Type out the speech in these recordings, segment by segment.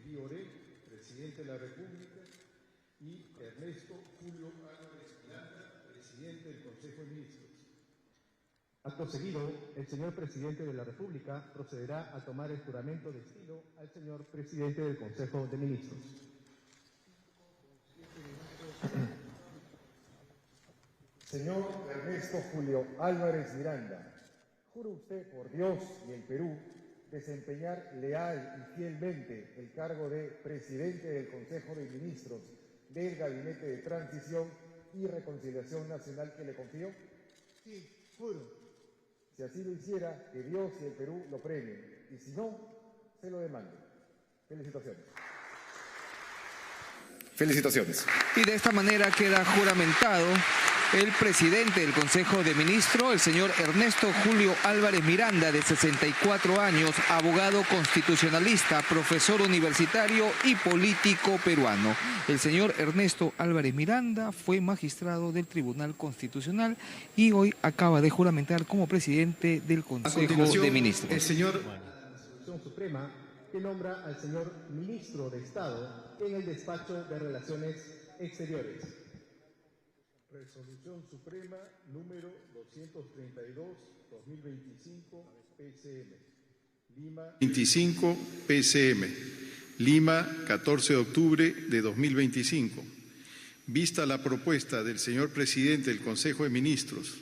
Gerí Oré, presidente de la República, y Ernesto Julio Álvarez Miranda, presidente del Consejo de Ministros. Acto seguido, el señor presidente de la República procederá a tomar el juramento de estilo al señor presidente del Consejo de Ministros. Señor Ernesto Julio Álvarez Miranda, ¿jura usted por Dios y el Perú desempeñar leal y fielmente el cargo de presidente del Consejo de Ministros del Gabinete de Transición y Reconciliación Nacional que le confío? Sí, juro. Si así lo hiciera, que Dios y el Perú lo premien, y si no, se lo demanden. Felicitaciones. Felicitaciones. Y de esta manera queda juramentado el presidente del Consejo de Ministros, el señor Ernesto Julio Álvarez Miranda, de 64 años, abogado constitucionalista, profesor universitario y político peruano. El señor Ernesto Álvarez Miranda fue magistrado del Tribunal Constitucional y hoy acaba de juramentar como presidente del Consejo de Ministros. El señor Resolución Suprema que nombra al señor Ministro de Estado en el despacho de Relaciones Exteriores. Resolución Suprema número 232-2025 PCM. Lima 25 PCM. Lima, 14 de octubre de 2025. Vista la propuesta del señor presidente del Consejo de Ministros,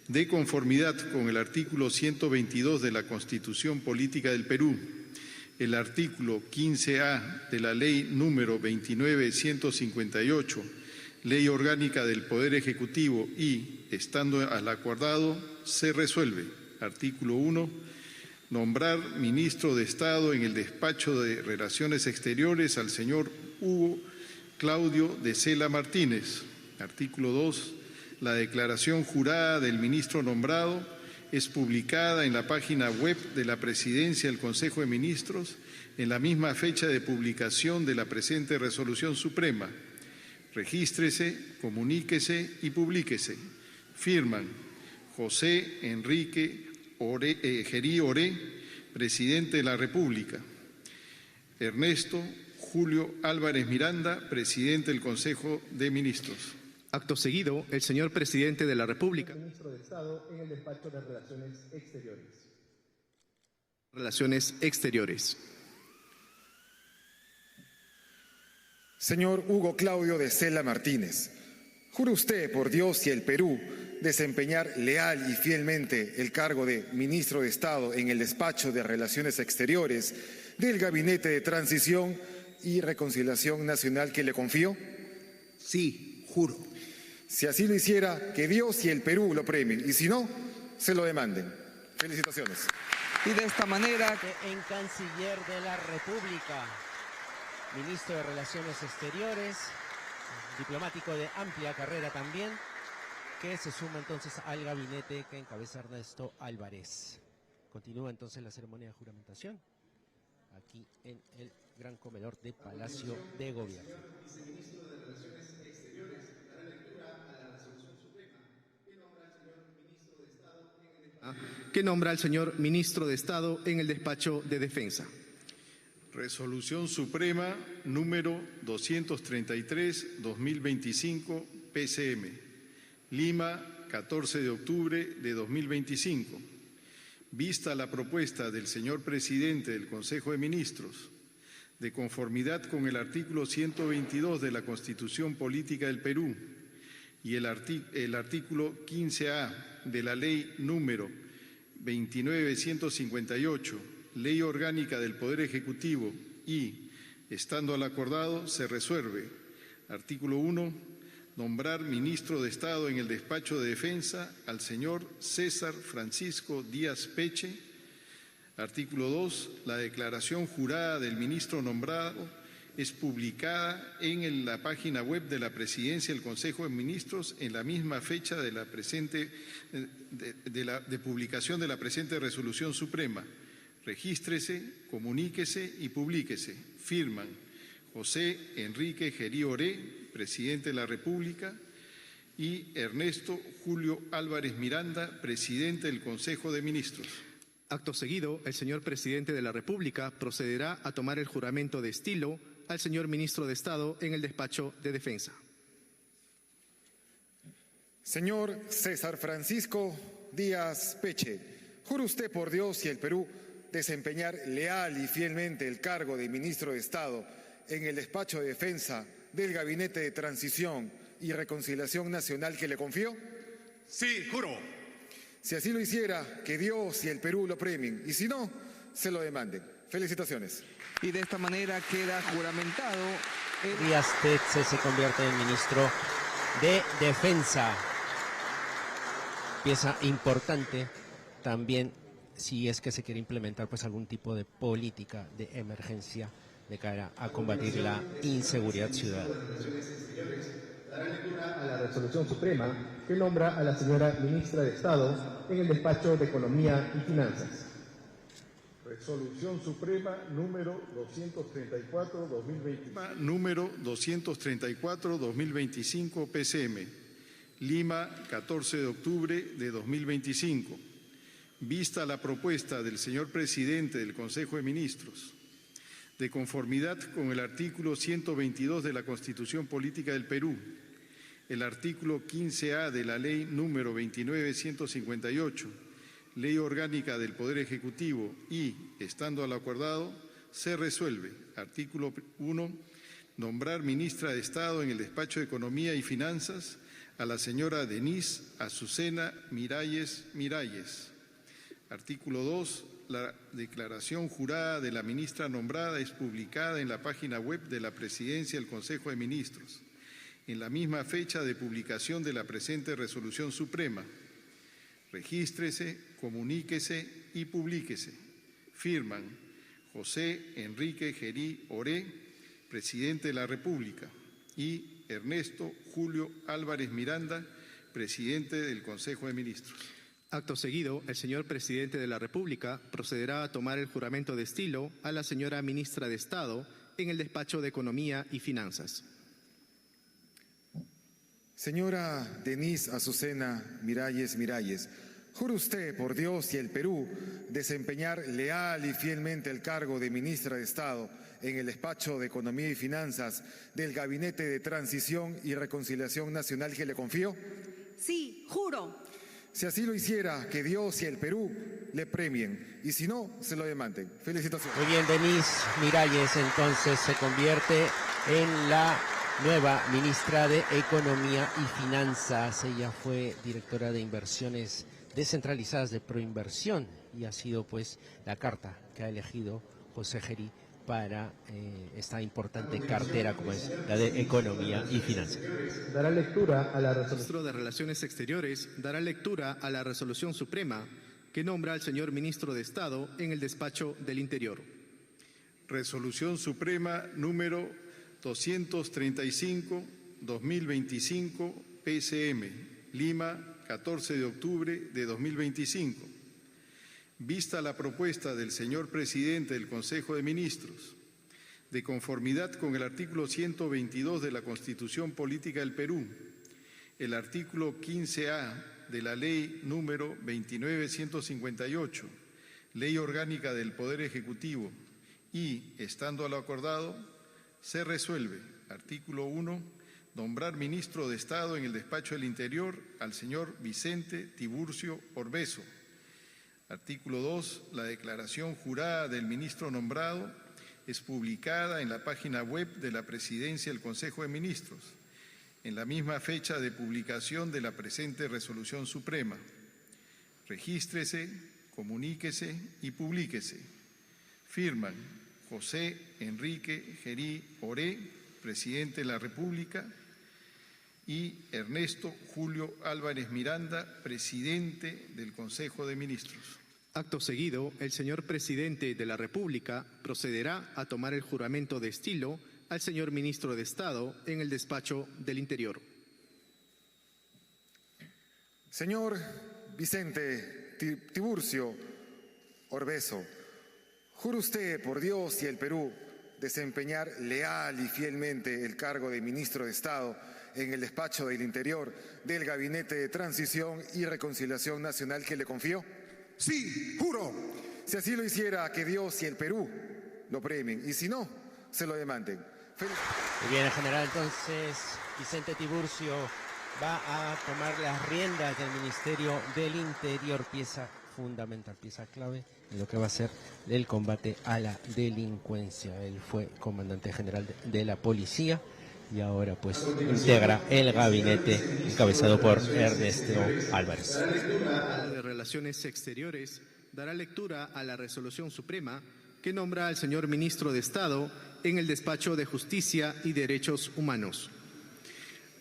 de conformidad con el artículo 122 de la Constitución Política del Perú, el artículo 15A de la Ley número 29.158, Ley Orgánica del Poder Ejecutivo y, estando al acordado, se resuelve. Artículo 1. Nombrar ministro de Estado en el despacho de Relaciones Exteriores al señor Hugo Claudio de Sela Martínez. Artículo 2. La declaración jurada del ministro nombrado es publicada en la página web de la Presidencia del Consejo de Ministros en la misma fecha de publicación de la presente Resolución Suprema. Regístrese, comuníquese y publíquese. Firman José Enrique Gerí Oré, presidente de la República. Ernesto Julio Álvarez Miranda, presidente del Consejo de Ministros. Acto seguido, el señor presidente de la República. Ministro de Estado en el despacho de Relaciones Exteriores. Relaciones Exteriores. Señor Hugo Claudio de Sela Martínez, ¿jura usted por Dios y el Perú desempeñar leal y fielmente el cargo de Ministro de Estado en el despacho de Relaciones Exteriores del Gabinete de Transición y Reconciliación Nacional que le confío? Sí, juro. Si así lo hiciera, que Dios y el Perú lo premien, y si no, se lo demanden. Felicitaciones. Y de esta manera, en Canciller de la República, Ministro de Relaciones Exteriores, diplomático de amplia carrera también, que se suma entonces al gabinete que encabeza Ernesto Álvarez. Continúa entonces la ceremonia de juramentación aquí en el gran comedor de Palacio de Gobierno. Que nombra al señor Ministro de Estado en el despacho de Defensa. Resolución Suprema número 233-2025 PCM. Lima, 14 de octubre de 2025. Vista la propuesta del señor presidente del Consejo de Ministros, de conformidad con el artículo 122 de la Constitución Política del Perú y el artículo 15A de la Ley número 29.158, Ley Orgánica del Poder Ejecutivo y, estando al acordado, se resuelve. Artículo 1. Nombrar ministro de Estado en el despacho de Defensa al señor César Francisco Díaz Peche. Artículo 2. La declaración jurada del ministro nombrado es publicada en la página web de la Presidencia del Consejo de Ministros en la misma fecha de la de publicación de la presente Resolución Suprema. Regístrese, comuníquese y publíquese. Firman José Enrique Gerí Oré, presidente de la República, y Ernesto Julio Álvarez Miranda, presidente del Consejo de Ministros. Acto seguido, el señor presidente de la República procederá a tomar el juramento de estilo al señor ministro de Estado en el despacho de Defensa. Señor César Francisco Díaz Peche, ¿jura usted por Dios y el Perú desempeñar leal y fielmente el cargo de ministro de Estado en el despacho de Defensa del Gabinete de Transición y Reconciliación Nacional que le confió? Sí, juro. Si así lo hiciera, que Dios y el Perú lo premien, y si no, se lo demanden. Felicitaciones. Y de esta manera queda juramentado el... Díaz Peche se convierte en ministro de Defensa. Pieza importante también si es que se quiere implementar pues algún tipo de política de emergencia de cara a combatir la inseguridad ciudadana. Dará lectura a la resolución suprema que nombra a la señora ministra de Estado en el despacho de Economía y Finanzas. Resolución Suprema número 234-2025. Número 234-2025 PCM. Lima, 14 de octubre de 2025. Vista la propuesta del señor presidente del Consejo de Ministros, de conformidad con el artículo 122 de la Constitución Política del Perú, el artículo 15A de la Ley número 29.158, Ley Orgánica del Poder Ejecutivo y, estando al acordado, se resuelve. Artículo 1. Nombrar ministra de Estado en el Despacho de Economía y Finanzas a la señora Denise Azucena Miralles Miralles. Artículo 2. La declaración jurada de la ministra nombrada es publicada en la página web de la Presidencia del Consejo de Ministros, en la misma fecha de publicación de la presente resolución suprema. Regístrese, comuníquese y publíquese. Firman José Enrique Gerí Oré, presidente de la República, y Ernesto Julio Álvarez Miranda, presidente del Consejo de Ministros. Acto seguido, el señor presidente de la República procederá a tomar el juramento de estilo a la señora ministra de Estado en el despacho de Economía y Finanzas. Señora Denise Azucena Miralles Miralles, ¿jura usted por Dios y el Perú desempeñar leal y fielmente el cargo de ministra de Estado en el despacho de Economía y Finanzas del Gabinete de Transición y Reconciliación Nacional que le confió? Sí, juro. Si así lo hiciera, que Dios y el Perú le premien, y si no, se lo demanden. Felicitaciones. Muy bien, Denise Miralles entonces se convierte en la nueva ministra de Economía y Finanzas. Ella fue directora de inversiones descentralizadas de Proinversión y ha sido pues la carta que ha elegido José Gerí para esta importante cartera como es la de Economía y Finanzas. Dará lectura a la resolución. El ministro de Relaciones Exteriores dará lectura a la resolución suprema que nombra al señor ministro de Estado en el despacho del Interior. Resolución Suprema número 235-2025 PCM, Lima, 14 de octubre de 2025. Vista la propuesta del señor presidente del Consejo de Ministros, de conformidad con el artículo 122 de la Constitución Política del Perú, el artículo 15A de la Ley número 29.158, Ley Orgánica del Poder Ejecutivo y, estando a lo acordado, se resuelve. Artículo 1. Nombrar ministro de Estado en el Despacho del Interior al señor Vicente Tiburcio Orbeso. Artículo 2. La declaración jurada del ministro nombrado es publicada en la página web de la Presidencia del Consejo de Ministros, en la misma fecha de publicación de la presente resolución suprema. Regístrese, comuníquese y publíquese. Firman José Enrique Gerí Oré, presidente de la República, y Ernesto Julio Álvarez Miranda, presidente del Consejo de Ministros. Acto seguido, el señor presidente de la República procederá a tomar el juramento de estilo al señor ministro de Estado en el despacho del Interior. Señor Vicente Tiburcio Orbeso, ¿jura usted por Dios y el Perú desempeñar leal y fielmente el cargo de ministro de Estado en el despacho del Interior del Gabinete de Transición y Reconciliación Nacional que le confió? Sí, juro. Si así lo hiciera, que Dios y el Perú lo premien, y si no, se lo demanden. Muy bien, general, entonces Vicente Tiburcio va a tomar las riendas del Ministerio del Interior, pieza fundamental, pieza clave en lo que va a ser el combate a la delincuencia. Él fue comandante general de la policía y ahora pues integra el gabinete encabezado por Ernesto Álvarez. De Relaciones Exteriores dará lectura a la resolución suprema que nombra al señor ministro de Estado en el despacho de Justicia y Derechos Humanos.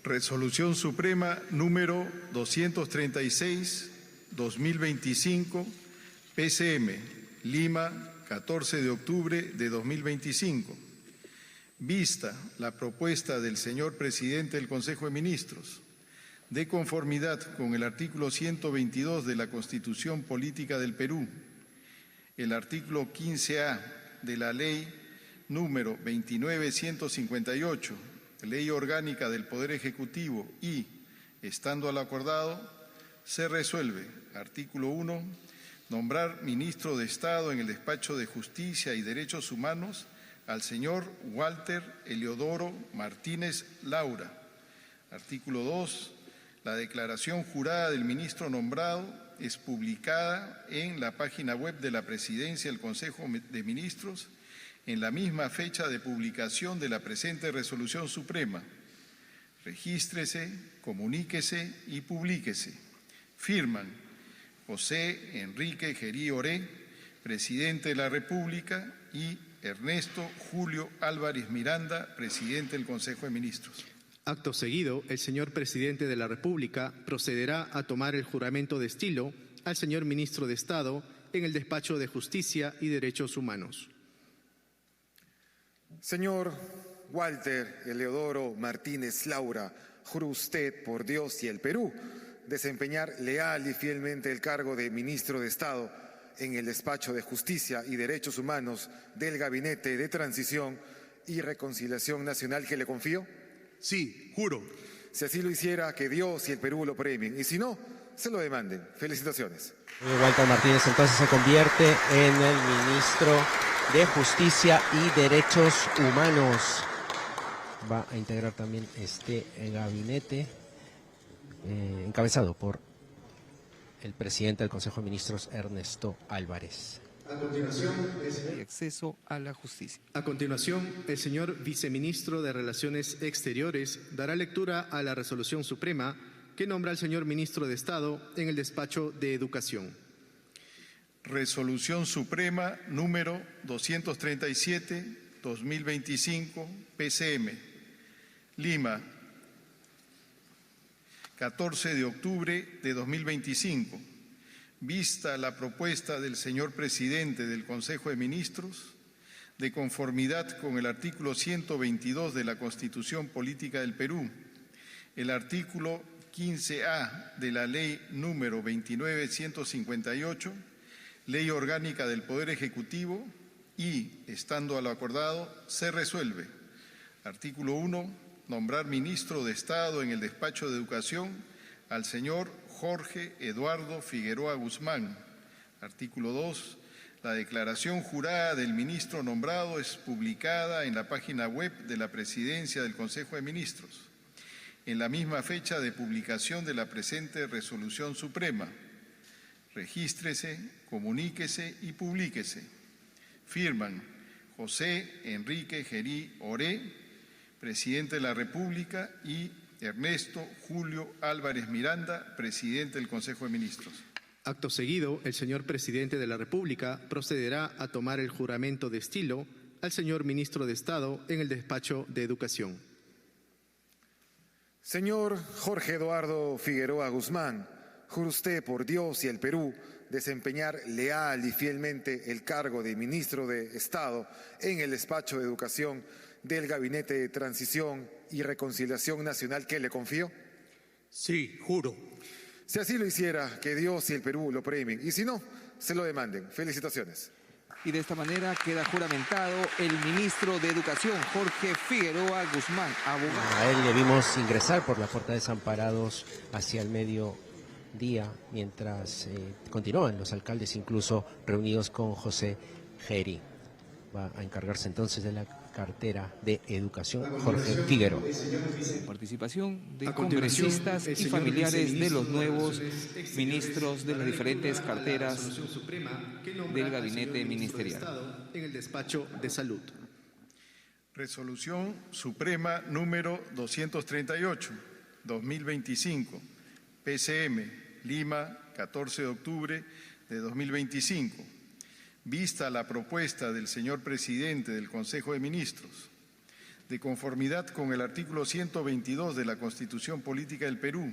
Resolución Suprema número 236-2025, PCM, Lima, 14 de octubre de 2025. Vista la propuesta del señor presidente del Consejo de Ministros, de conformidad con el artículo 122 de la Constitución Política del Perú, el artículo 15A de la Ley número 29.158, Ley Orgánica del Poder Ejecutivo y, estando al acordado, se resuelve, artículo 1, nombrar ministro de Estado en el Despacho de Justicia y Derechos Humanos al señor Walter Eliodoro Martínez Laura. Artículo 2, la declaración jurada del ministro nombrado es publicada en la página web de la Presidencia del Consejo de Ministros en la misma fecha de publicación de la presente resolución suprema. Regístrese, comuníquese y publíquese. Firman José Enrique Gerí Oré, presidente de la República, y Ernesto Julio Álvarez Miranda, presidente del Consejo de Ministros. Acto seguido, el señor presidente de la República procederá a tomar el juramento de estilo al señor ministro de Estado en el despacho de Justicia y Derechos Humanos. Señor Walter Eliodoro Martínez Laura, juro usted por Dios y el Perú desempeñar leal y fielmente el cargo de ministro de Estado en el despacho de Justicia y Derechos Humanos del Gabinete de Transición y Reconciliación Nacional que le confío. Sí, juro. Si así lo hiciera, que Dios y el Perú lo premien, y si no, se lo demanden. Felicitaciones. Walter Martínez entonces se convierte en el ministro de Justicia y Derechos Humanos. Va a integrar también este gabinete encabezado por el presidente del Consejo de Ministros, Ernesto Álvarez. A continuación, el acceso a la justicia. A continuación, el señor viceministro de Relaciones Exteriores dará lectura a la resolución suprema que nombra al señor ministro de Estado en el despacho de Educación. Resolución Suprema número 237-2025, PCM, Lima, 14 de octubre de 2025. Vista la propuesta del señor presidente del Consejo de Ministros, de conformidad con el artículo 122 de la Constitución Política del Perú, el artículo 15A de la Ley número 29.158, Ley Orgánica del Poder Ejecutivo y, estando a lo acordado, se resuelve. Artículo 1. Nombrar ministro de Estado en el despacho de Educación al señor Jorge Eduardo Figueroa Guzmán. Artículo 2. La declaración jurada del ministro nombrado es publicada en la página web de la Presidencia del Consejo de Ministros, en la misma fecha de publicación de la presente resolución suprema. Regístrese, comuníquese y publíquese. Firman José Enrique Gerí Oré, presidente de la República, y Ernesto Julio Álvarez Miranda, presidente del Consejo de Ministros. Acto seguido, el señor presidente de la República procederá a tomar el juramento de estilo al señor ministro de Estado en el despacho de Educación. Señor Jorge Eduardo Figueroa Guzmán, juro usted por Dios y el Perú desempeñar leal y fielmente el cargo de ministro de Estado en el despacho de Educación del Gabinete de Transición y Reconciliación Nacional que le confío. Sí, juro. Si así lo hiciera, que Dios y el Perú lo premien, y si no, se lo demanden. Felicitaciones. Y de esta manera queda juramentado el ministro de Educación, Jorge Figueroa Guzmán, abogado. A él le vimos ingresar por la puerta de Desamparados hacia el medio día, mientras continúan los alcaldes incluso reunidos con José Geri. Va a encargarse entonces de la cartera de Educación Jorge Figueroa. Participación de congresistas y familiares de los nuevos ministros de las diferentes carteras del gabinete ministerial. En el despacho de salud. Resolución Suprema número 238, 2025, PCM, Lima, 14 de octubre de 2025. Vista la propuesta del señor presidente del Consejo de Ministros, de conformidad con el artículo 122 de la Constitución Política del Perú,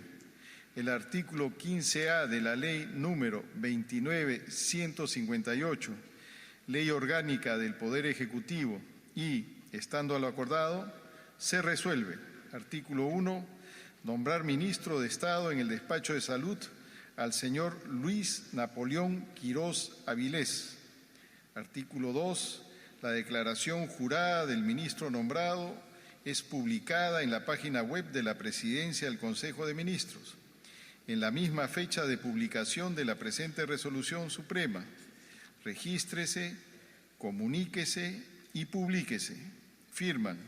el artículo 15A de la Ley número 29.158, Ley Orgánica del Poder Ejecutivo y, estando a lo acordado, se resuelve. Artículo 1. Nombrar ministro de Estado en el despacho de salud al señor Luis Napoleón Quirós Avilés. Artículo 2. La declaración jurada del ministro nombrado es publicada en la página web de la Presidencia del Consejo de Ministros, en la misma fecha de publicación de la presente resolución suprema. Regístrese, comuníquese y publíquese. Firman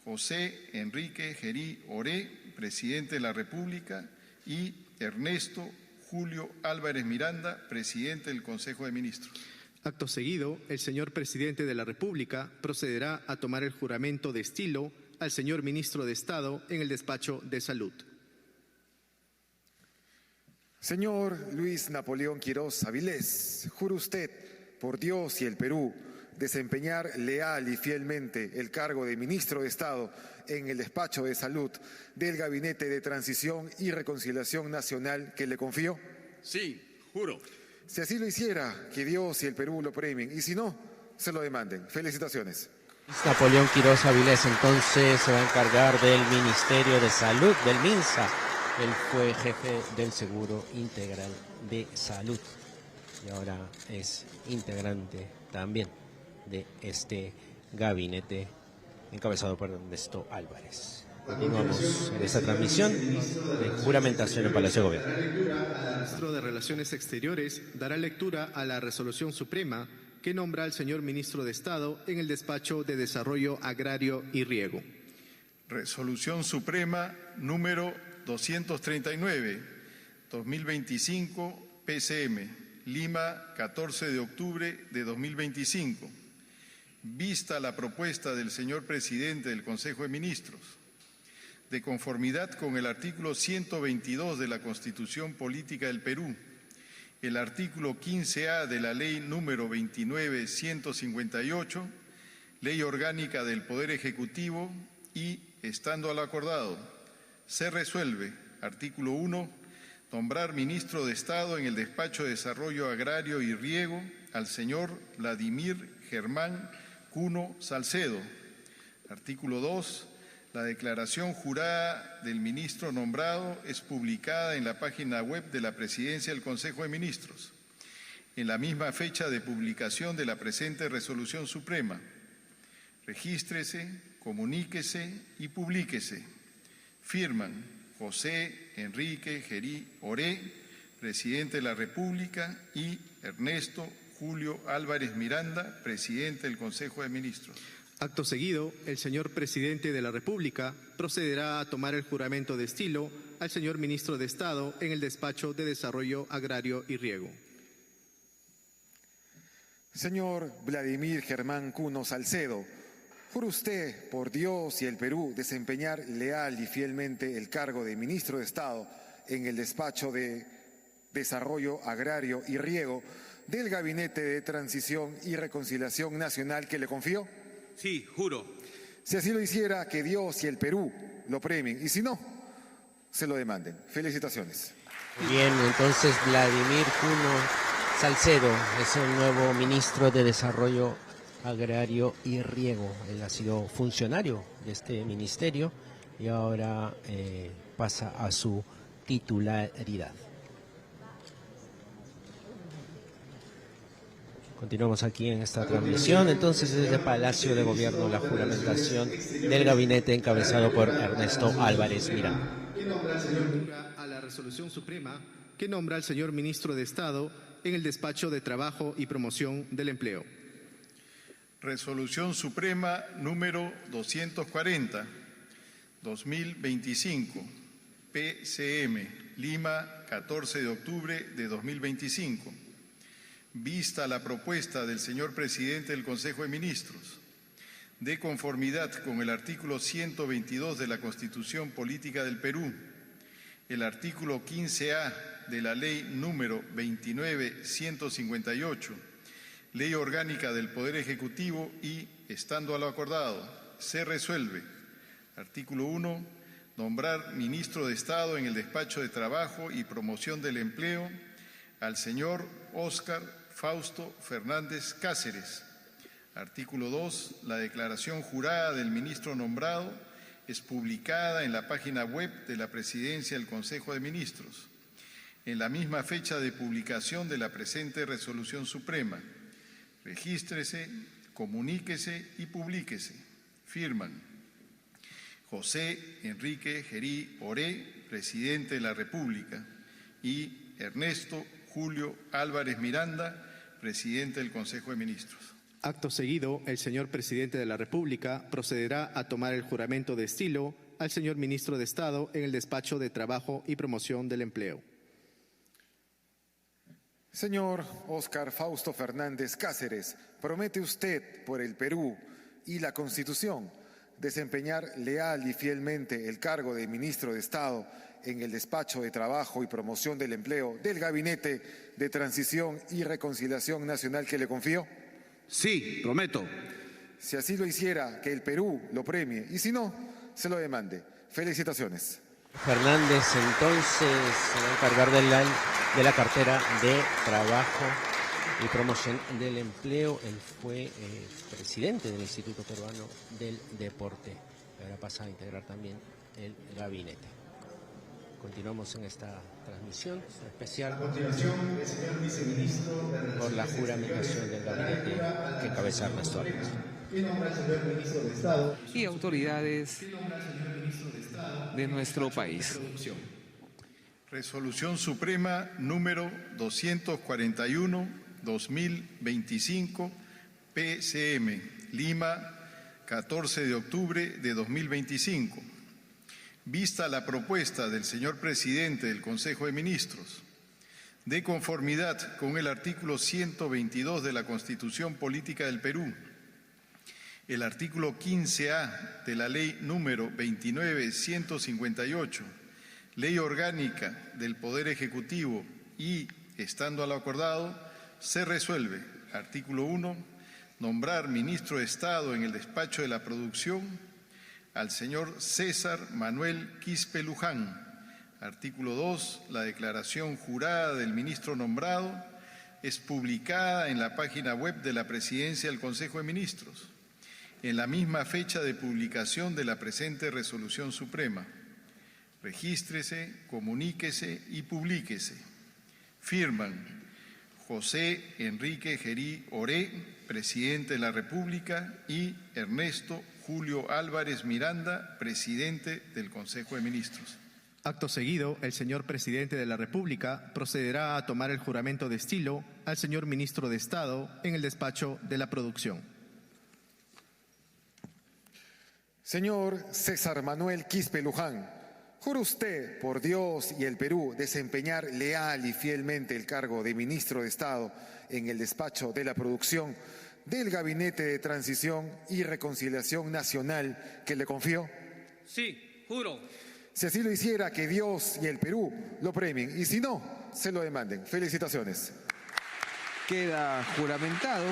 José Enrique Geri Oré, presidente de la República, y Ernesto Julio Álvarez Miranda, presidente del Consejo de Ministros. Acto seguido, el señor presidente de la República procederá a tomar el juramento de estilo al señor ministro de Estado en el despacho de salud. Señor Luis Napoleón Quirós Avilés, jura usted, por Dios y el Perú, desempeñar leal y fielmente el cargo de ministro de Estado en el despacho de salud del Gabinete de Transición y Reconciliación Nacional que le confío? Sí, juro. Si así lo hiciera, que Dios y el Perú lo premien, y si no, se lo demanden. Felicitaciones. Napoleón Quirós Avilés entonces se va a encargar del Ministerio de Salud, del MINSA. Él fue jefe del Seguro Integral de Salud y ahora es integrante también de este gabinete encabezado por Ernesto Álvarez. Continuamos en esta transmisión de juramentación en Palacio de Gobierno. El ministro de Relaciones Exteriores dará lectura a la resolución suprema que nombra al señor ministro de Estado en el despacho de Desarrollo Agrario y Riego. Resolución Suprema número 239, 2025, PCM, Lima, 14 de octubre de 2025. Vista la propuesta del señor presidente del Consejo de Ministros, de conformidad con el artículo 122 de la Constitución Política del Perú, el artículo 15A de la Ley número 29.158, Ley Orgánica del Poder Ejecutivo y, estando a lo acordado, se resuelve, artículo 1, nombrar ministro de Estado en el Despacho de Desarrollo Agrario y Riego al señor Vladimir Germán Cuno Salcedo. Artículo 2. La declaración jurada del ministro nombrado es publicada en la página web de la Presidencia del Consejo de Ministros, en la misma fecha de publicación de la presente resolución suprema. Regístrese, comuníquese y publíquese. Firman José Enrique Geri Oré, presidente de la República, y Ernesto Julio Álvarez Miranda, presidente del Consejo de Ministros. Acto seguido, el señor presidente de la República procederá a tomar el juramento de estilo al señor ministro de Estado en el despacho de Desarrollo Agrario y Riego. Señor Vladimir Germán Cuno Salcedo, jura usted, por Dios y el Perú, desempeñar leal y fielmente el cargo de ministro de Estado en el despacho de Desarrollo Agrario y Riego del Gabinete de Transición y Reconciliación Nacional que le confío? Sí, juro. Si así lo hiciera, que Dios y el Perú lo premien, y si no, se lo demanden. Felicitaciones. Bien, entonces Vladimir Cuno Salcedo es el nuevo ministro de Desarrollo Agrario y Riego. Él ha sido funcionario de este ministerio y ahora pasa a su titularidad. Continuamos aquí en esta transmisión, entonces desde Palacio de Gobierno, la juramentación del gabinete encabezado por Ernesto Álvarez Miranda. A la resolución suprema que nombra al señor Ministro de Estado en el Despacho de Trabajo y Promoción del Empleo. Resolución Suprema número 240, 2025, PCM, Lima, 14 de octubre de 2025. Vista la propuesta del señor presidente del Consejo de Ministros, de conformidad con el artículo 122 de la Constitución Política del Perú, el artículo 15A de la Ley número 29.158, Ley Orgánica del Poder Ejecutivo y, estando a lo acordado, se resuelve. Artículo 1. Nombrar ministro de Estado en el Despacho de Trabajo y Promoción del Empleo al señor Óscar Fausto Fernández Cáceres. Artículo 2. La declaración jurada del ministro nombrado es publicada en la página web de la Presidencia del Consejo de Ministros, en la misma fecha de publicación de la presente Resolución Suprema. Regístrese, comuníquese y publíquese. Firman José Enrique Gerí Oré, Presidente de la República, y Ernesto Julio Álvarez Miranda, Presidente del Consejo de Ministros. Acto seguido, el señor Presidente de la República procederá a tomar el juramento de estilo al señor Ministro de Estado en el Despacho de Trabajo y Promoción del Empleo. Señor Óscar Fausto Fernández Cáceres, ¿promete usted por el Perú y la Constitución desempeñar leal y fielmente el cargo de Ministro de Estado en el Despacho de Trabajo y Promoción del Empleo del Gabinete de Transición y Reconciliación Nacional que le confío? Sí, prometo. Si así lo hiciera, que el Perú lo premie, y si no, se lo demande. Felicitaciones. Fernández entonces se va a encargar de la cartera de Trabajo y Promoción del Empleo. Él fue presidente del Instituto Peruano del Deporte. Ahora pasa a integrar también el gabinete. Continuamos en esta transmisión especial. A continuación, el señor viceministro por la juramentación del gabinete que encabeza Ernesto Álvarez. ¿Qué nombra el señor ministro de Estado? Y autoridades de nuestro país. Resolución Suprema número 241-2025, PCM, Lima, 14 de octubre de 2025. Vista la propuesta del señor Presidente del Consejo de Ministros, de conformidad con el artículo 122 de la Constitución Política del Perú, el artículo 15A de la Ley número 29.158, Ley Orgánica del Poder Ejecutivo y, estando a lo acordado, se resuelve. Artículo 1. Nombrar ministro de Estado en el Despacho de la Producción al señor César Manuel Quispe Luján. Artículo 2. La declaración jurada del ministro nombrado es publicada en la página web de la Presidencia del Consejo de Ministros, en la misma fecha de publicación de la presente Resolución Suprema. Regístrese, comuníquese y publíquese. Firman José Enrique Gerí Oré, Presidente de la República, y Ernesto Julio Álvarez Miranda, Presidente del Consejo de Ministros. Acto seguido, el señor Presidente de la República procederá a tomar el juramento de estilo al señor Ministro de Estado en el Despacho de la Producción. Señor César Manuel Quispe Luján, ¿jura usted por Dios y el Perú desempeñar leal y fielmente el cargo de Ministro de Estado en el Despacho de la Producción del Gabinete de Transición y Reconciliación Nacional que le confío? Sí, juro. Si así lo hiciera, que Dios y el Perú lo premien, y si no, se lo demanden. Felicitaciones. Queda juramentado.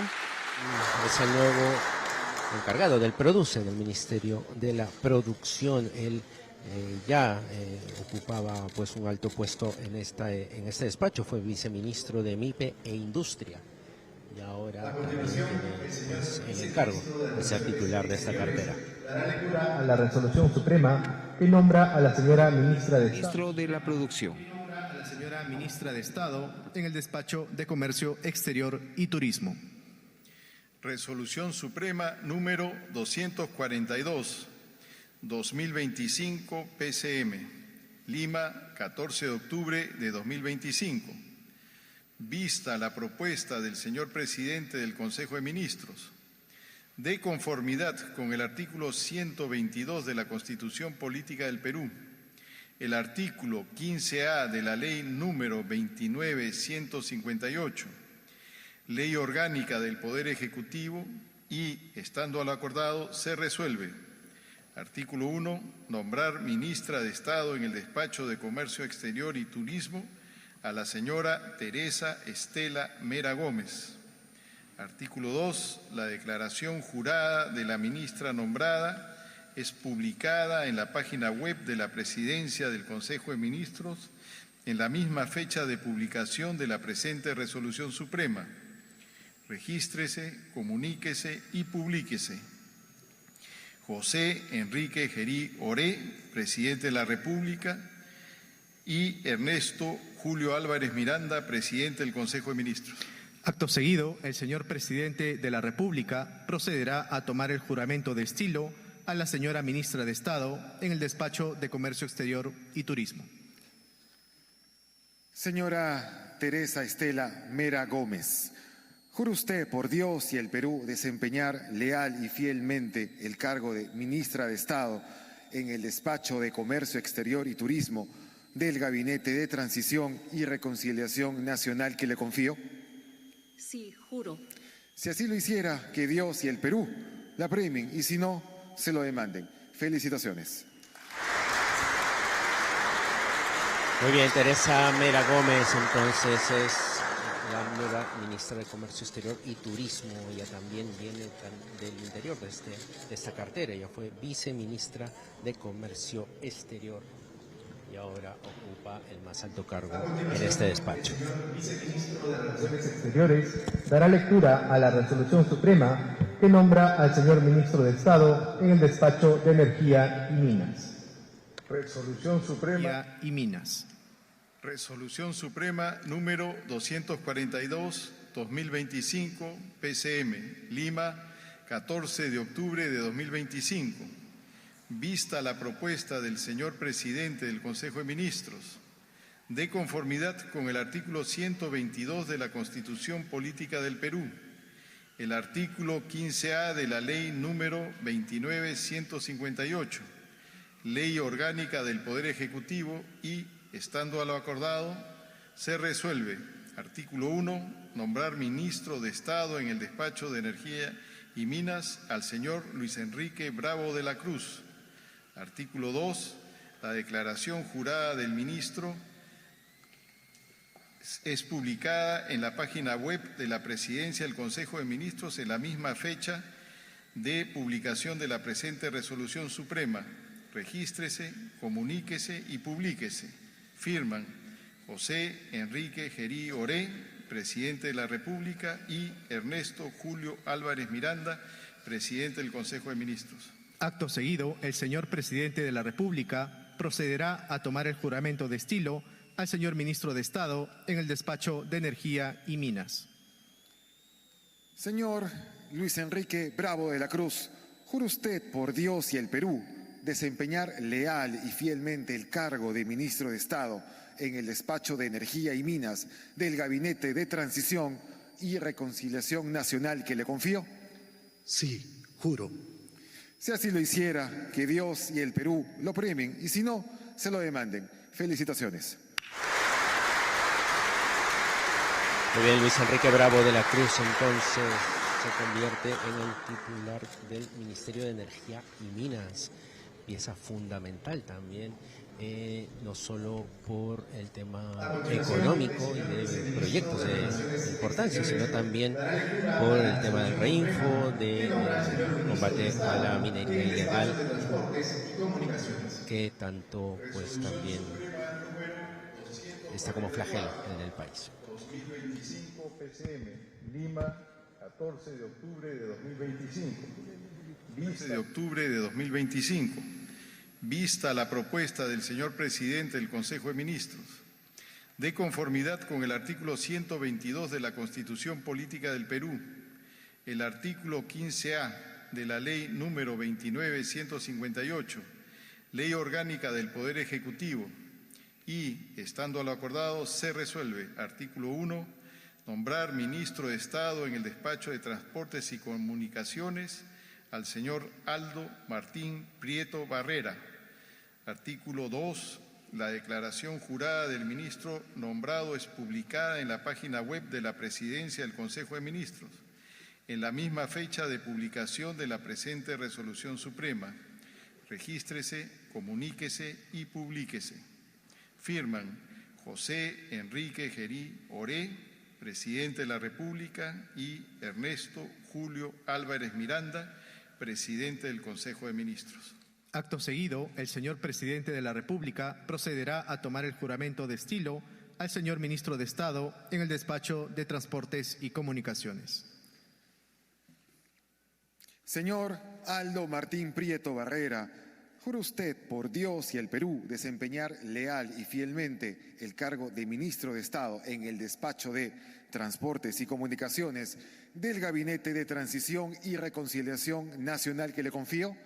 Es el nuevo encargado del PRODUCE, del Ministerio de la Producción. Él ya ocupaba pues un alto puesto en este despacho, fue viceministro de MIPE e Industria. Y ahora también tiene pues, el encargo de ser titular de esta cartera. Dará lectura a la Resolución Suprema que nombra a la señora ministra de Estado. Ministro de la Producción. A la señora Ministra de Estado en el Despacho de Comercio Exterior y Turismo. Resolución Suprema número 242, 2025, PCM, Lima, 14 de octubre de 2025. Vista la propuesta del señor presidente del Consejo de Ministros, de conformidad con el artículo 122 de la Constitución Política del Perú, el artículo 15A de la Ley número 29.158, Ley Orgánica del Poder Ejecutivo y, estando a lo acordado, se resuelve. Artículo 1. Nombrar ministra de Estado en el Despacho de Comercio Exterior y Turismo a la señora Teresa Estela Mera Gómez. Artículo 2. La declaración jurada de la ministra nombrada es publicada en la página web de la Presidencia del Consejo de Ministros en la misma fecha de publicación de la presente Resolución Suprema. Regístrese, comuníquese y publíquese. José Enrique Gerí Oré, Presidente de la República, y Ernesto Julio Álvarez Miranda, Presidente del Consejo de Ministros. Acto seguido, el señor Presidente de la República procederá a tomar el juramento de estilo a la señora Ministra de Estado en el Despacho de Comercio Exterior y Turismo. Señora Teresa Estela Mera Gómez, ¿jura usted por Dios y el Perú desempeñar leal y fielmente el cargo de Ministra de Estado en el Despacho de Comercio Exterior y Turismo del Gabinete de Transición y Reconciliación Nacional que le confío? Sí, juro. Si así lo hiciera, que Dios y el Perú la premien y si no, se lo demanden. Felicitaciones. Muy bien, Teresa Mera Gómez entonces es la nueva ministra de Comercio Exterior y Turismo. Ella también viene del interior de esta cartera. Ella fue viceministra de Comercio Exterior y ahora ocupa el más alto cargo en este despacho. El viceministro de Relaciones Exteriores dará lectura a la Resolución Suprema que nombra al señor Ministro de Estado en el Despacho de Energía y Minas. Resolución Suprema y Minas. Resolución Suprema número 242/2025, PCM, Lima, 14 de octubre de 2025. Vista la propuesta del señor Presidente del Consejo de Ministros, de conformidad con el artículo 122 de la Constitución Política del Perú, el artículo 15A de la Ley número 29.158, Ley Orgánica del Poder Ejecutivo y, estando a lo acordado, se resuelve. Artículo 1. Nombrar ministro de Estado en el Despacho de Energía y Minas al señor Luis Enrique Bravo de la Cruz. Artículo 2. La declaración jurada del ministro es publicada en la página web de la Presidencia del Consejo de Ministros en la misma fecha de publicación de la presente Resolución Suprema. Regístrese, comuníquese y publíquese. Firman José Enrique Gerí Oré, Presidente de la República, y Ernesto Julio Álvarez Miranda, Presidente del Consejo de Ministros. Acto seguido, el señor Presidente de la República procederá a tomar el juramento de estilo al señor Ministro de Estado en el Despacho de Energía y Minas. Señor Luis Enrique Bravo de la Cruz, ¿jura usted por Dios y el Perú desempeñar leal y fielmente el cargo de Ministro de Estado en el Despacho de Energía y Minas del Gabinete de Transición y Reconciliación Nacional que le confío? Sí, juro. Si así lo hiciera, que Dios y el Perú lo premien y si no, se lo demanden. Felicitaciones. Muy bien, Luis Enrique Bravo de la Cruz entonces se convierte en el titular del Ministerio de Energía y Minas, pieza fundamental también, no solo por el tema económico y de proyectos de importancia, sino también por el tema del reinfo, de combate a la minería ilegal, que tanto pues también está como flagelo en el país. 2025 PCM, Lima, 14 de octubre de 2025. 15 de octubre de 2025. Vista la propuesta del señor Presidente del Consejo de Ministros, de conformidad con el artículo 122 de la Constitución Política del Perú, el artículo 15A de la Ley número 29.158, Ley Orgánica del Poder Ejecutivo, y, estando a lo acordado, se resuelve. Artículo 1. Nombrar ministro de Estado en el despacho de Transportes y Comunicaciones al señor Aldo Martín Prieto Barrera. Artículo 2. La declaración jurada del ministro nombrado es publicada en la página web de la Presidencia del Consejo de Ministros, en la misma fecha de publicación de la presente resolución suprema. Regístrese, comuníquese y publíquese. Firman José Enrique Gerí Oré, Presidente de la República, y Ernesto Julio Álvarez Miranda, Presidente del Consejo de Ministros. Acto seguido, el señor Presidente de la República procederá a tomar el juramento de estilo al señor Ministro de Estado en el despacho de Transportes y Comunicaciones. Señor Aldo Martín Prieto Barrera, ¿jura usted por Dios y el Perú desempeñar leal y fielmente el cargo de Ministro de Estado en el despacho de Transportes y Comunicaciones del Gabinete de Transición y Reconciliación Nacional que le confío?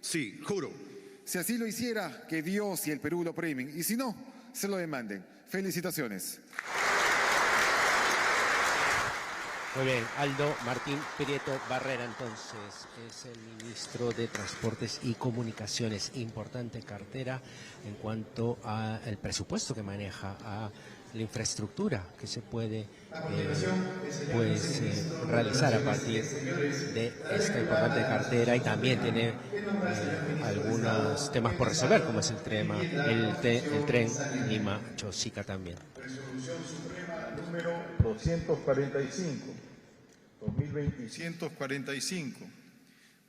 Sí, juro. Si así lo hiciera, que Dios y el Perú lo premien, y si no, se lo demanden. Felicitaciones. Muy bien, Aldo Martín Prieto Barrera, entonces, es el ministro de Transportes y Comunicaciones. Importante cartera en cuanto al presupuesto que maneja, a la infraestructura que se puede realizar a partir de esta importante cartera, y también tiene algunos temas por resolver, como es el tren Lima-Chosica también. Resolución Suprema número 245,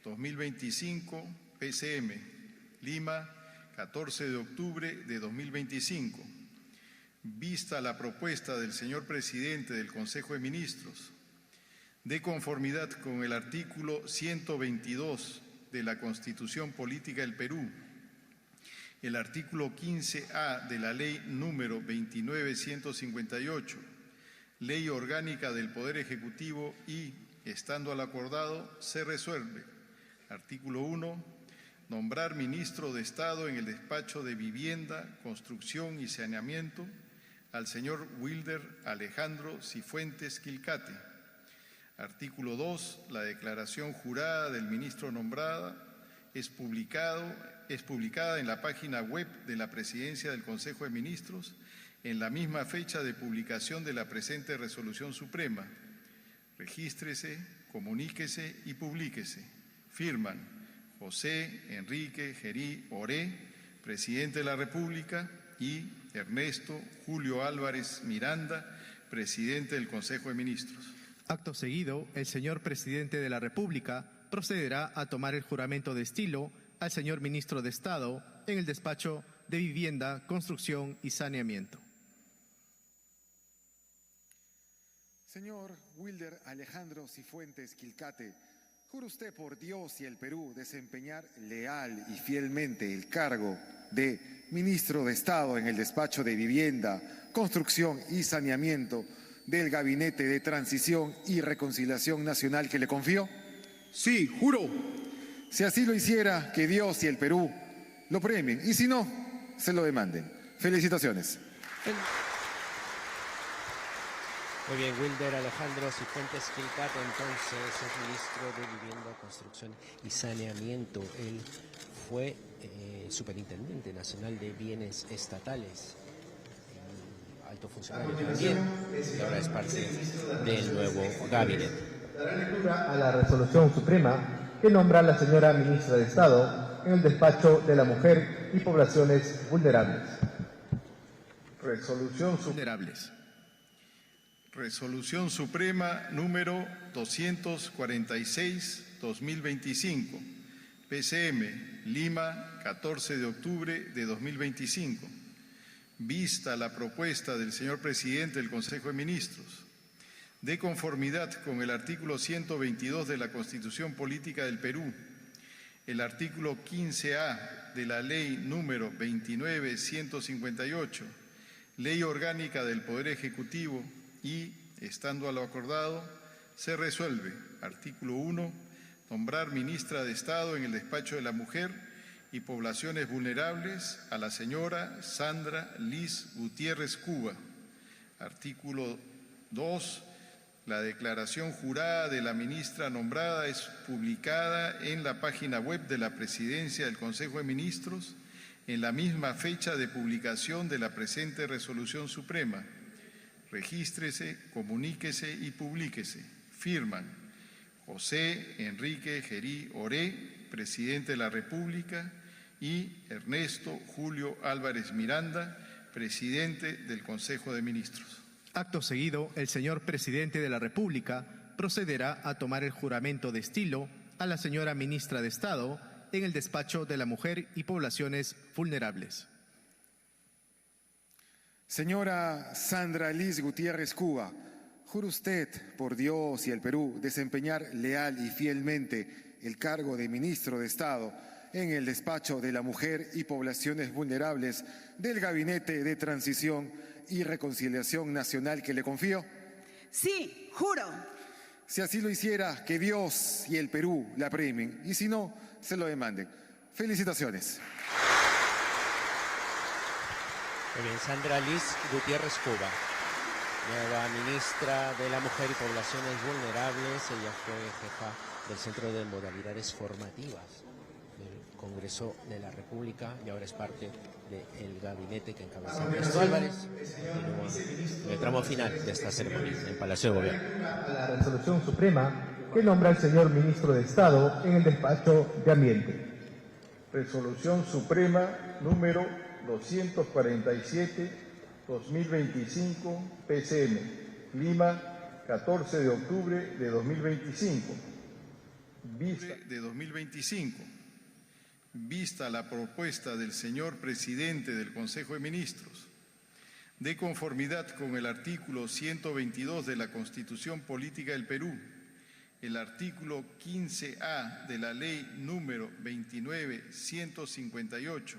2025, PCM, Lima, 14 de octubre de 2025. Vista la propuesta del señor Presidente del Consejo de Ministros, de conformidad con el artículo 122 de la Constitución Política del Perú, el artículo 15A de la Ley número 29.158, Ley Orgánica del Poder Ejecutivo, y, estando al acordado, se resuelve. Artículo 1. Nombrar ministro de Estado en el despacho de Vivienda, Construcción y Saneamiento al señor Wilder Alejandro Cifuentes Quilcate. Artículo 2. La declaración jurada del ministro nombrada es publicada en la página web de la Presidencia del Consejo de Ministros en la misma fecha de publicación de la presente resolución suprema. Regístrese, comuníquese y publíquese. Firman José Enrique Gerí Oré, Presidente de la República, y Ernesto Julio Álvarez Miranda, Presidente del Consejo de Ministros. Acto seguido, el señor Presidente de la República procederá a tomar el juramento de estilo al señor Ministro de Estado en el despacho de Vivienda, Construcción y Saneamiento. Señor Wilder Alejandro Cifuentes Quilcate, ¿jura usted por Dios y el Perú desempeñar leal y fielmente el cargo de Ministro de Estado en el despacho de Vivienda, Construcción y Saneamiento del Gabinete de Transición y Reconciliación Nacional que le confío? Sí, juro. Si así lo hiciera, que Dios y el Perú lo premien, y si no, se lo demanden. Felicitaciones. Muy bien, Wilder Alejandro Cifuentes Quilcate, entonces, es ministro de Vivienda, Construcción y Saneamiento. Él fue superintendente nacional de bienes estatales, alto funcionario también, y ahora es parte del nuevo gabinete. Dará lectura a la resolución suprema que nombra a la señora ministra de Estado en el despacho de la Mujer y Poblaciones Vulnerables. Resolución Suprema número 246/2025, PCM, Lima, 14 de octubre de 2025. Vista la propuesta del señor Presidente del Consejo de Ministros, de conformidad con el artículo 122 de la Constitución Política del Perú, el artículo 15A de la Ley número 29.158, Ley Orgánica del Poder Ejecutivo, y, estando a lo acordado, se resuelve. Artículo 1. Nombrar ministra de Estado en el despacho de la Mujer y Poblaciones Vulnerables a la señora Sandra Liz Gutiérrez Cuba. Artículo 2. La declaración jurada de la ministra nombrada es publicada en la página web de la Presidencia del Consejo de Ministros en la misma fecha de publicación de la presente resolución suprema. Regístrese, comuníquese y publíquese. Firman José Enrique Gerí Oré, Presidente de la República, y Ernesto Julio Álvarez Miranda, Presidente del Consejo de Ministros. Acto seguido, el señor Presidente de la República procederá a tomar el juramento de estilo a la señora Ministra de Estado en el despacho de la Mujer y Poblaciones Vulnerables. Señora Sandra Liz Gutiérrez Cuba, ¿jura usted por Dios y el Perú desempeñar leal y fielmente el cargo de Ministro de Estado en el despacho de la Mujer y Poblaciones Vulnerables del Gabinete de Transición y Reconciliación Nacional que le confío? Sí, juro. Si así lo hiciera, que Dios y el Perú la premien, y si no, se lo demanden. Felicitaciones. Muy bien, Sandra Liz Gutiérrez Cuba, nueva ministra de la Mujer y Poblaciones Vulnerables. Ella fue jefa del Centro de Modalidades Formativas del Congreso de la República y ahora es parte del gabinete que encabeza Ernesto Álvarez. En el tramo final de esta ceremonia en Palacio de Gobierno. La resolución suprema que nombra al señor Ministro de Estado en el despacho de Ambiente. Resolución Suprema número 247-2025 PCM, Lima, 14 de octubre de 2025. Vista la propuesta del señor Presidente del Consejo de Ministros, de conformidad con el artículo 122 de la Constitución Política del Perú, el artículo 15A de la Ley número 29.158,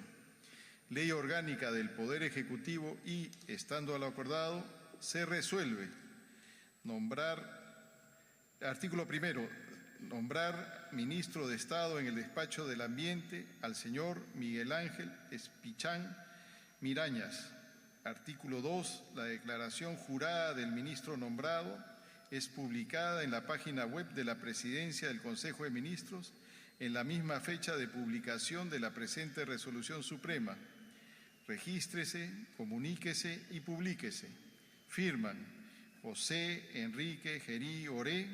Ley Orgánica del Poder Ejecutivo y, estando a lo acordado, se resuelve artículo primero, nombrar ministro de Estado en el despacho del Ambiente al señor Miguel Ángel Espichán Mirañas. Artículo 2. La declaración jurada del ministro nombrado es publicada en la página web de la Presidencia del Consejo de Ministros en la misma fecha de publicación de la presente resolución suprema. Regístrese, comuníquese y publíquese. Firman José Enrique Gerí Oré,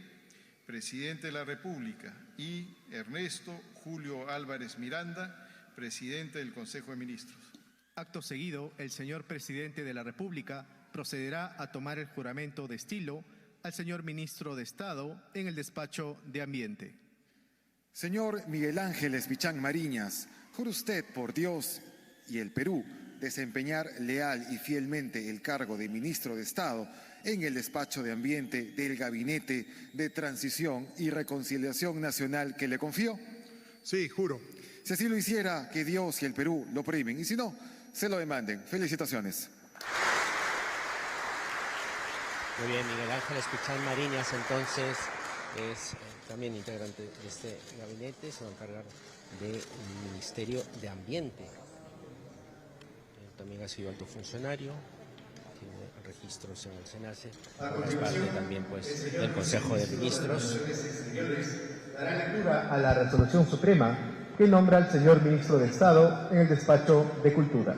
Presidente de la República, y Ernesto Julio Álvarez Miranda, Presidente del Consejo de Ministros. Acto seguido, el señor Presidente de la República procederá a tomar el juramento de estilo al señor Ministro de Estado en el despacho de Ambiente. Señor Miguel Ángel Espichán Mariñas, ¿jura usted por Dios y el Perú desempeñar leal y fielmente el cargo de Ministro de Estado en el despacho de Ambiente del Gabinete de Transición y Reconciliación Nacional que le confío? Sí, juro. Si así lo hiciera, que Dios y el Perú lo premien, y si no, se lo demanden. Felicitaciones. Muy bien, Miguel Ángel Espichán Mariñas, entonces, es también integrante de este gabinete, se va a encargar del Ministerio de Ambiente. Él también ha sido alto funcionario, tiene registros en el SENACE, es parte también pues, del Consejo de Ministros. Dará lectura a la resolución suprema que nombra al señor Ministro de Estado en el despacho de Cultura.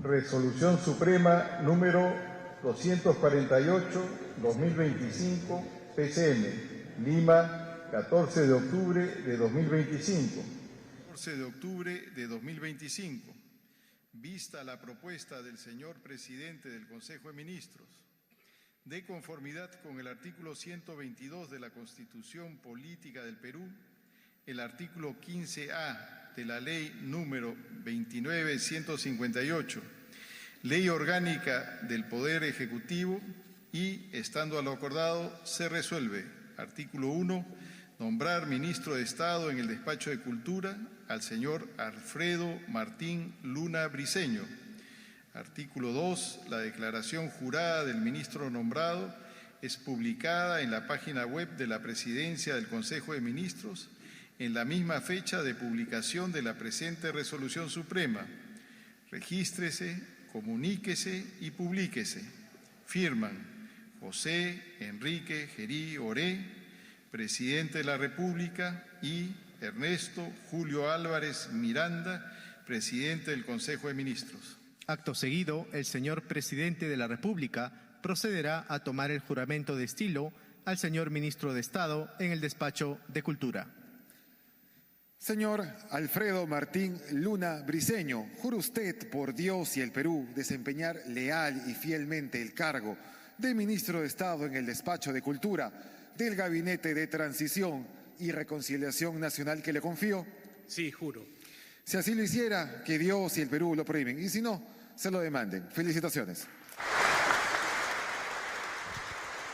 Resolución Suprema número 248-2025 PCM, Lima, 14 de octubre de 2025. 14 de octubre de 2025. Vista la propuesta del señor Presidente del Consejo de Ministros, de conformidad con el artículo 122 de la Constitución Política del Perú, el artículo 15A de la Ley número 29.158, Ley Orgánica del Poder Ejecutivo y, estando a lo acordado, se resuelve. Artículo 1. Nombrar ministro de Estado en el despacho de Cultura al señor Alfredo Martín Luna Briceño. Artículo 2. La declaración jurada del ministro nombrado es publicada en la página web de la Presidencia del Consejo de Ministros en la misma fecha de publicación de la presente resolución suprema. Regístrese, comuníquese y publíquese. Firman José Enrique Gerí Oré, presidente de la República, y Ernesto Julio Álvarez Miranda, presidente del Consejo de Ministros. Acto seguido, el señor presidente de la República procederá a tomar el juramento de estilo al señor ministro de Estado en el despacho de Cultura. Señor Alfredo Martín Luna Briceño, ¿jura usted por Dios y el Perú desempeñar leal y fielmente el cargo de ministro de Estado en el despacho de Cultura del Gabinete de Transición y Reconciliación Nacional que le confío? Sí, juro. Si así lo hiciera, que Dios y el Perú lo prohíben, y si no, se lo demanden. Felicitaciones.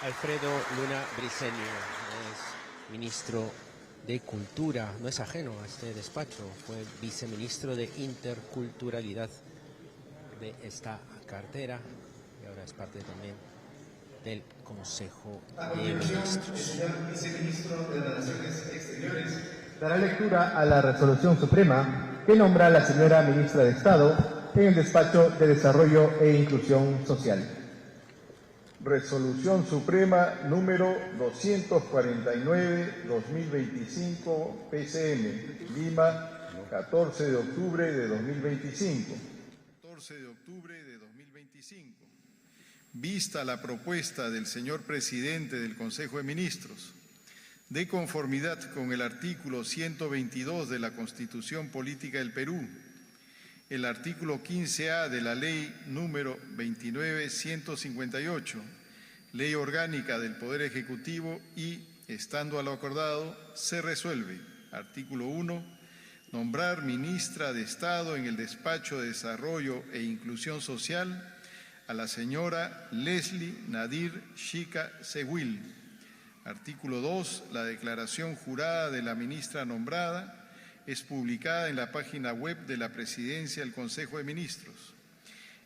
Alfredo Luna Briceño es ministro de Cultura, no es ajeno a este despacho, fue viceministro de Interculturalidad de esta cartera y ahora es parte también del Consejo de Ministros. El señor viceministro de Relaciones Exteriores dará lectura a la resolución suprema que nombra a la señora ministra de Estado en el despacho de Desarrollo e Inclusión Social. Resolución Suprema número 249-2025 PCM, Lima, 14 de octubre de 2025. 14 de octubre de 2025. Vista la propuesta del señor presidente del Consejo de Ministros, de conformidad con el artículo 122 de la Constitución Política del Perú, el artículo 15A de la Ley número 29.158, Ley Orgánica del Poder Ejecutivo y, estando a lo acordado, se resuelve. Artículo 1. Nombrar ministra de Estado en el Despacho de Desarrollo e Inclusión Social a la señora Leslie Nadir Chica Seguil. Artículo 2. La declaración jurada de la ministra nombrada es publicada en la página web de la Presidencia del Consejo de Ministros,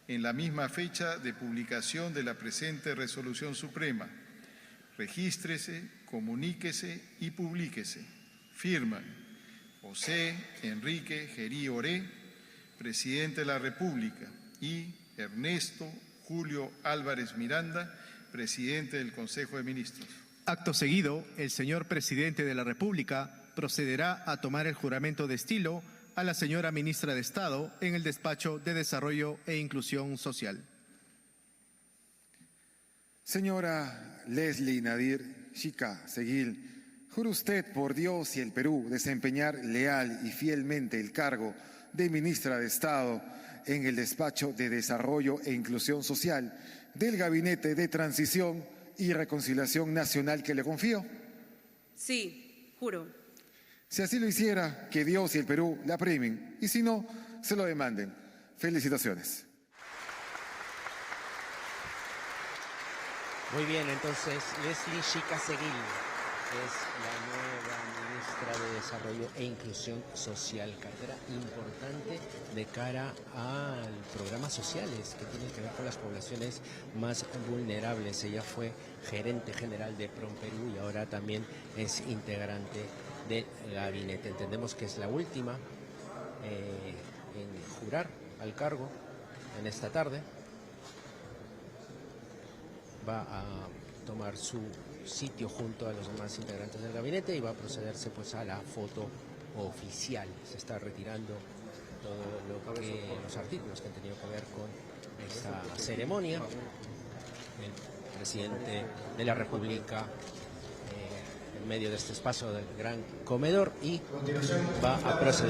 en la misma fecha de publicación de la presente resolución suprema. Regístrese, comuníquese y publíquese. Firman José Enrique Gerí Oré, presidente de la República, y Ernesto Julio Álvarez Miranda, presidente del Consejo de Ministros. Acto seguido, el señor presidente de la República procederá a tomar el juramento de estilo a la señora ministra de Estado en el despacho de Desarrollo e Inclusión Social. Señora Leslie Nadir Chica Seguil, ¿jura usted por Dios y el Perú desempeñar leal y fielmente el cargo de ministra de Estado en el despacho de Desarrollo e Inclusión Social del Gabinete de Transición y Reconciliación Nacional que le confío? Sí, juro. Si así lo hiciera, que Dios y el Perú la premien, y si no, se lo demanden. Felicitaciones. Muy bien, entonces Leslie Chica Seguil es la nueva ministra de Desarrollo e Inclusión Social, cartera importante de cara a programas sociales que tienen que ver con las poblaciones más vulnerables. Ella fue gerente general de PROM Perú y ahora también es integrante del gabinete. Entendemos que es la última en jurar al cargo en esta tarde. Va a tomar su sitio junto a los demás integrantes del gabinete y va a procederse pues a la foto oficial. Se está retirando todo los artículos que han tenido que ver con esta ceremonia. El presidente de la República en medio de este espacio del gran comedor y va a proceder